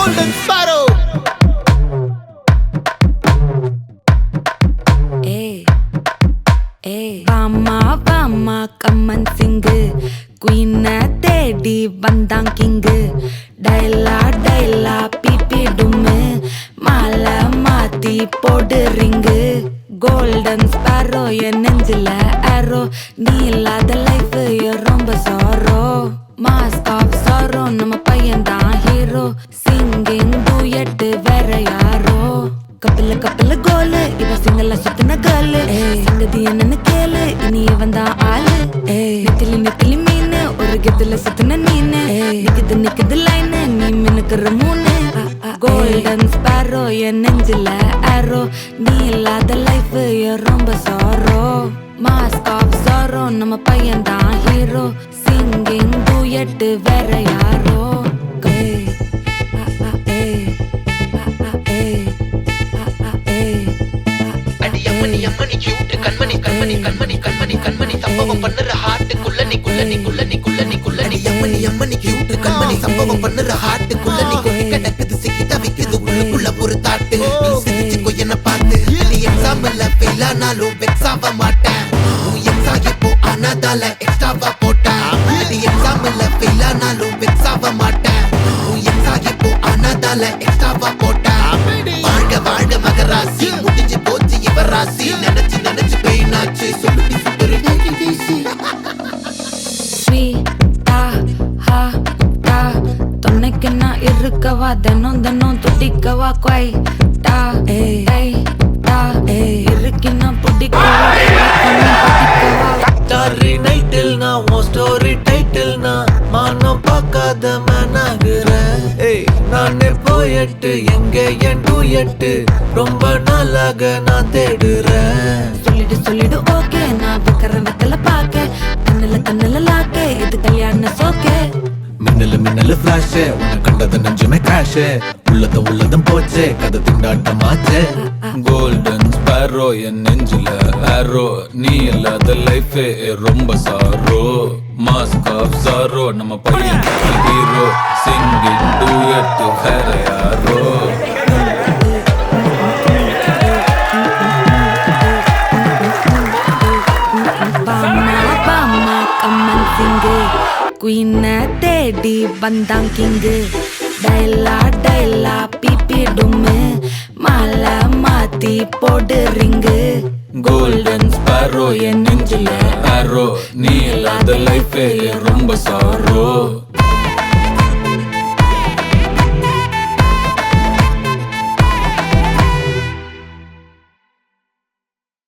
Golden Sparrow. வாமா வாமா கம்மன் சிங்கு குயின தேடி வந்தான் கிங்கு டைலா டைலா பிபி டும்மு மாலை மாத்தி போடு ரிங்கு கோல்டன் ஸ்பாரோ என் நெஞ்சில ஆரோ நீ இல்லாத லைஃப் ரொம்ப சாரோ மாஸ்க் ஆஃப் சாரோ நம்ம பையன் தான் ஹீரோ சிங்கிங் டூயட் வேற யாரோ கப்பல கப்பல கோலு இவ சிங்கல்ல சுத்தின கேளு சங்கதி என்னன்னு கேளு இனி இவன் தான் ஆளு நெத்திலி நெத்திலி மீன் ஒரு கெத்துல சுத்தின நீனு நிக்குது நிக்குது லைனு நீ மினுக்குற மூணு கோல்டன் ஸ்பாரோ என் நெஞ்சில ஆரோ நீ இல்லாத லைஃப் ரொம்ப சாரோ மாஸ்க் ஆஃப் சாரோ நம்ம பையன் தான் ஹீரோ சிங்கிங் டூயட் வேற யாரோ அம்மனி கியூட் கண்மணி கண்மணி கண்மணி கண்மணி கண்மணி சம்பவம் பண்ணுற ஹார்ட்டுக்குள்ள நீ குள்ள நீ குள்ள நீ குள்ள நீ குள்ள நீ அம்மனி கியூட் கண்மணி சம்பவம் பண்ணுற ஹார்ட்டுக்குள்ள நீ கொட்டி கிடக்குது சிக்கி தவிக்குது உள்ளுக்குள்ள ஒரு தாட்டு நீ சிரிச்சுக்கோ என்ன பார்த்து நீ எக்ஸாம்ல ஃபெயில் ஆனாலும் வெக்ஸ் ஆக மாட்டேன் உன் எக்ஸா இப்போ ஆனதால எக்ஸ்ட்ராவா போட்டேன் நீ எக்ஸாம்ல ஃபெயில் ஆனாலும் வெக்ஸ் ஆக மாட்டேன் உன் எக்ஸா இப்போ ஆனதால எக்ஸ்ட்ராவா போட்டேன் வாழ்க வாழ்க மகராசி முடிஞ்சு போச்சு இவராசி நினைச்சு நினைச்சு பெயினாச்சு சொல்லுடி சுப்பரு துணைக்கு நான் இருக்கவா தினம் தினம் துடிக்கவா கொய் டா இருக்குன்னா பிடிக்கவா ஸ்டாரி நைட்டில் நான் உன் ஸ்டோரி டைட்டில் நான் மானம் பார்க்காத மனாகிறேன் நானே போயட்டு எங்க என் டூயட்டு ரொம்ப நாளாக நான் தேடுறேன் சொல்லிடு ஓகே நான் வைக்கிற வெத்தல பாக்க கண்ணுல லாக்க இது கல்யாண சோக்கே மின்னலு மின்னலு ஃபிளாஷ் உன்னை கண்டது நெஞ்சுமே கிராஷ் உள்ளதும் போச்சே கதை திண்டாட்டமாச்சே கோல்டன் ஸ்பாரோ என் நெஞ்சில ஆரோ நீ இல்லாத லைஃபே ரொம்ப சாரோ மாஸ்க் ஆஃப் சாரோ நம்ம பையன் ஹீரோ சிங்கிங் டூயட் வேற யாரோ கம்மன் சிங்கு குயின தேடி வந்தான் கிங்கு டைலா டைலா பிபி டும்மு மாலை மாத்தி போடு ரிங்கு கோல்டன் ஸ்பாரோ என் நெஞ்சில ஆரோ நீ இல்லாத லைஃபே ரொம்ப சாரோ